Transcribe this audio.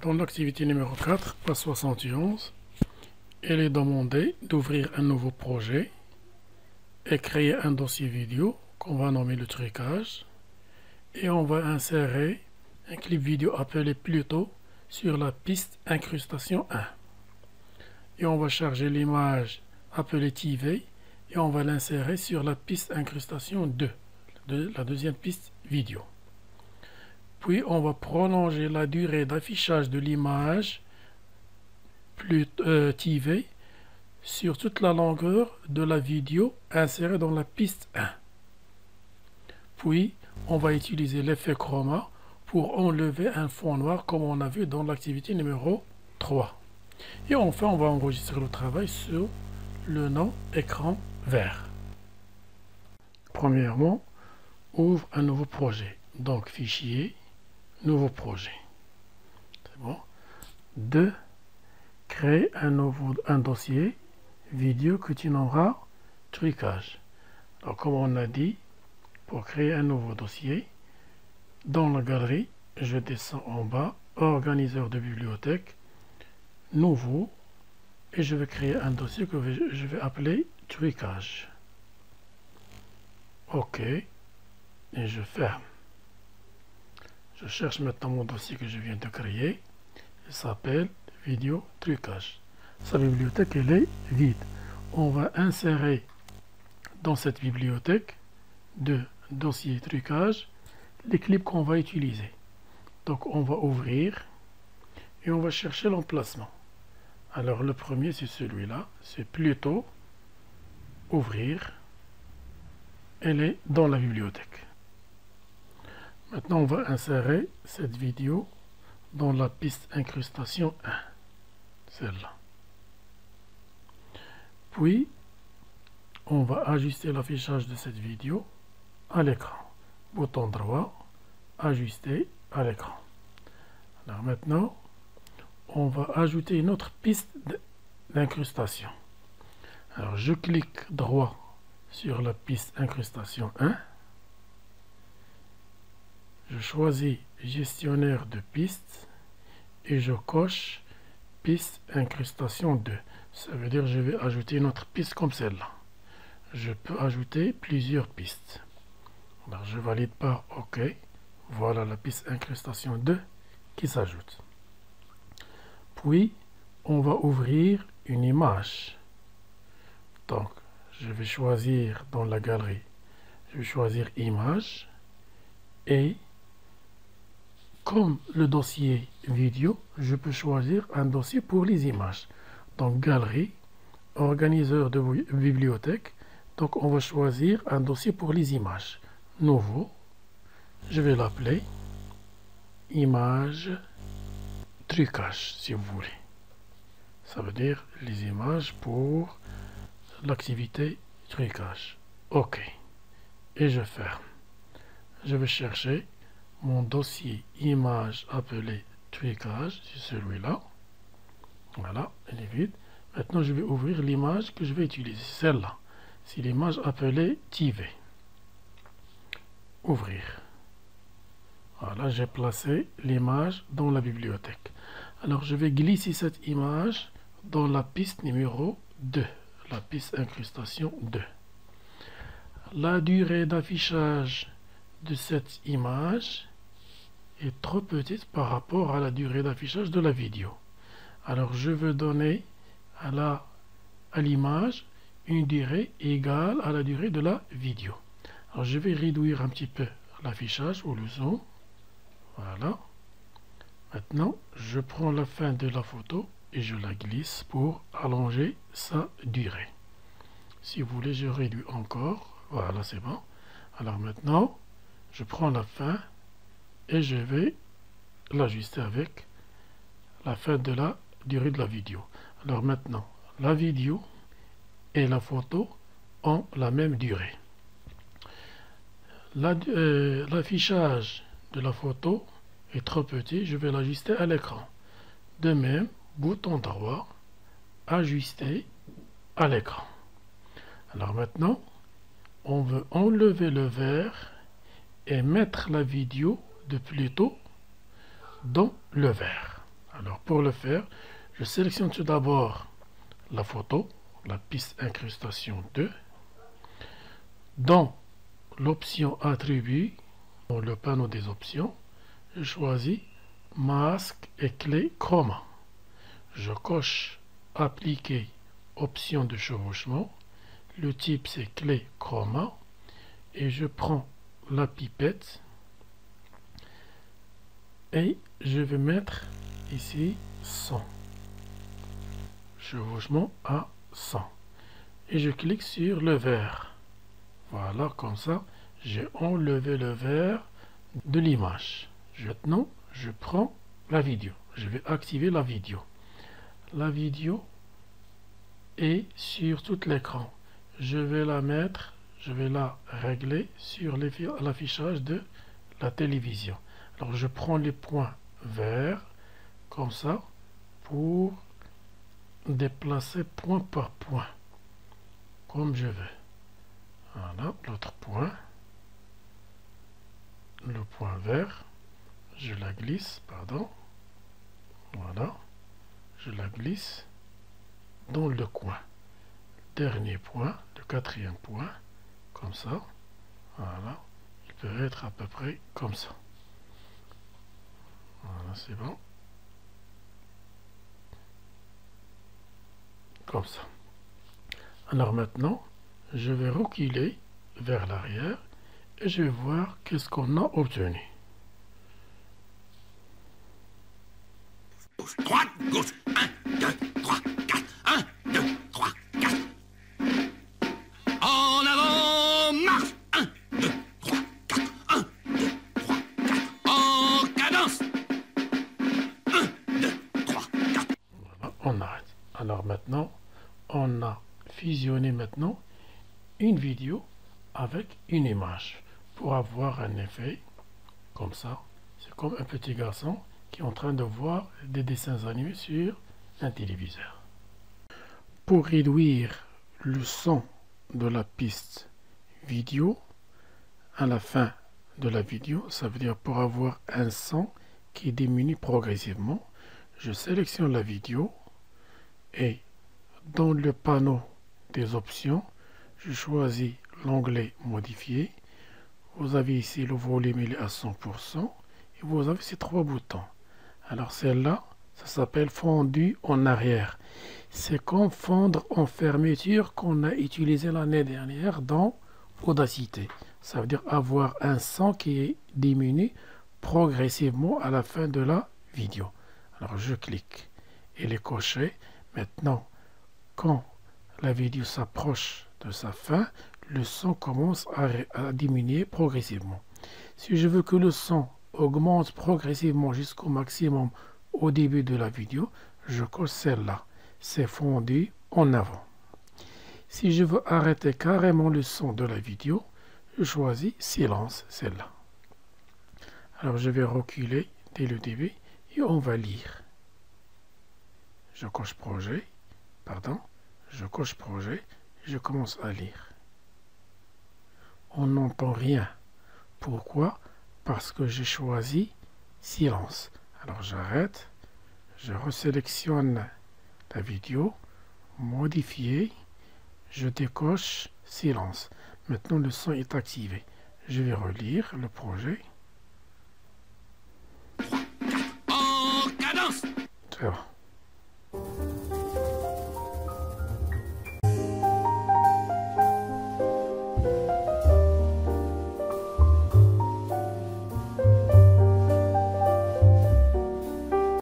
Dans l'activité numéro 4, page 71, il est demandé d'ouvrir un nouveau projet et créer un dossier vidéo qu'on va nommer le trucage, et on va insérer un clip vidéo appelé Pluto sur la piste incrustation 1. Et on va charger l'image appelée TV et on va l'insérer sur la piste incrustation 2, la deuxième piste vidéo. Puis on va prolonger la durée d'affichage de l'image TV sur toute la longueur de la vidéo insérée dans la piste 1. Puis on va utiliser l'effet chroma pour enlever un fond noir comme on a vu dans l'activité numéro 3. Et enfin on va enregistrer le travail sur le nom écran vert. Premièrement, ouvre un nouveau projet. Donc fichier, nouveau projet. C'est bon. 2. Crée un dossier vidéo que tu nommeras trucage. Alors comme on a dit, pour créer un nouveau dossier, dans la galerie, je descends en bas, organiseur de bibliothèque, nouveau, et je vais créer un dossier que je vais appeler trucage. OK, et je ferme. Je cherche maintenant mon dossier que je viens de créer. Il s'appelle vidéo trucage. Sa bibliothèque elle est vide. On va insérer dans cette bibliothèque de dossier trucage les clips qu'on va utiliser. Donc on va ouvrir et on va chercher l'emplacement. Alors le premier c'est celui-là, c'est Pluto, ouvrir. Elle est dans la bibliothèque. Maintenant on va insérer cette vidéo dans la piste incrustation 1, celle-là. Puis on va ajuster l'affichage de cette vidéo à l'écran. Bouton droit, ajuster à l'écran. Alors maintenant on va ajouter une autre piste d'incrustation. Alors je clique droit sur la piste incrustation 1. Je choisis gestionnaire de pistes et je coche piste incrustation 2. Ça veut dire que je vais ajouter une autre piste comme celle-là. Je peux ajouter plusieurs pistes. Alors je valide par OK. Voilà la piste incrustation 2 qui s'ajoute. Puis on va ouvrir une image. Donc je vais choisir dans la galerie, je vais choisir image, et comme le dossier vidéo, je peux choisir un dossier pour les images. Donc galerie, organiseur de bibliothèque, donc on va choisir un dossier pour les images. Nouveau, je vais l'appeler image trucage si vous voulez. Ça veut dire les images pour l'activité trucage. OK. Et je ferme. Je vais chercher mon dossier image appelé trucage, c'est celui-là. Voilà, elle est vide. Maintenant, je vais ouvrir l'image que je vais utiliser, celle-là. C'est l'image appelée TV. Ouvrir. Voilà, j'ai placé l'image dans la bibliothèque. Alors, je vais glisser cette image dans la piste numéro 2, la piste incrustation 2. La durée d'affichage de cette image est trop petite par rapport à la durée d'affichage de la vidéo. Alors je veux donner à l'image une durée égale à la durée de la vidéo. Alors je vais réduire un petit peu l'affichage ou le zoom. Voilà. Maintenant je prends la fin de la photo et je la glisse pour allonger sa durée. Si vous voulez, je réduis encore. Voilà, c'est bon. Alors maintenant je prends la fin et je vais l'ajuster avec la fin de la durée de la vidéo. Alors maintenant, la vidéo et la photo ont la même durée. L'affichage de la photo est trop petit, je vais l'ajuster à l'écran. De même, bouton droit, ajuster à l'écran. Alors maintenant, on veut enlever le vert et mettre la vidéo de Pluto dans le vert. Alors pour le faire, je sélectionne tout d'abord la photo, la piste incrustation 2. Dans l'option attribut, dans le panneau des options, je choisis masque et clé chroma. Je coche appliquer option de chevauchement. Le type c'est clé chroma. Et je prends la pipette et je vais mettre ici 100. Chevauchement à 100. Et je clique sur le vert. Voilà, comme ça, j'ai enlevé le vert de l'image. Maintenant, je prends la vidéo. Je vais activer la vidéo. La vidéo est sur tout l'écran. Je vais la mettre, je vais la régler sur l'affichage de la télévision. Alors, je prends les points verts, comme ça, pour déplacer point par point, comme je veux. Voilà, l'autre point, le point vert, je la glisse, pardon, voilà, je la glisse dans le coin. Dernier point, le quatrième point, comme ça, voilà, il peut être à peu près comme ça. Voilà, c'est bon. Comme ça. Alors maintenant, je vais reculer vers l'arrière et je vais voir qu'est-ce qu'on a obtenu. Droite, gauche, 1, 2, 3, 4, 1, 2, 3, 4. En avant, marche, 1, 2, 3, 4, 1, 2, 3, 4. En cadence, 1, 2, 3, 4. Voilà, on arrête. Alors maintenant, on a fusionné maintenant une vidéo avec une image pour avoir un effet comme ça. C'est comme un petit garçon qui est en train de voir des dessins animés sur un téléviseur. Pour réduire le son de la piste vidéo à la fin de la vidéo, ça veut dire pour avoir un son qui diminue progressivement, je sélectionne la vidéo et dans le panneau des options, je choisis l'onglet modifier. Vous avez ici le volume, il est à 100% et vous avez ces trois boutons. Alors celle-là, ça s'appelle fondu en arrière. C'est comme fondre en fermeture qu'on a utilisé l'année dernière dans Audacity. Ça veut dire avoir un son qui diminue progressivement à la fin de la vidéo. Alors je clique, il est coché. Maintenant, quand la vidéo s'approche de sa fin, le son commence à diminuer progressivement. Si je veux que le son augmente progressivement jusqu'au maximum au début de la vidéo, je coche celle-là. C'est fondu en avant. Si je veux arrêter carrément le son de la vidéo, je choisis silence, celle-là. Alors je vais reculer dès le début et on va lire. Je coche projet, pardon, je coche projet, je commence à lire. On n'entend rien. Pourquoi? Parce que j'ai choisi silence. Alors j'arrête, je resélectionne la vidéo, modifier, je décoche silence. Maintenant le son est activé. Je vais relire le projet. En cadence. C'est bon.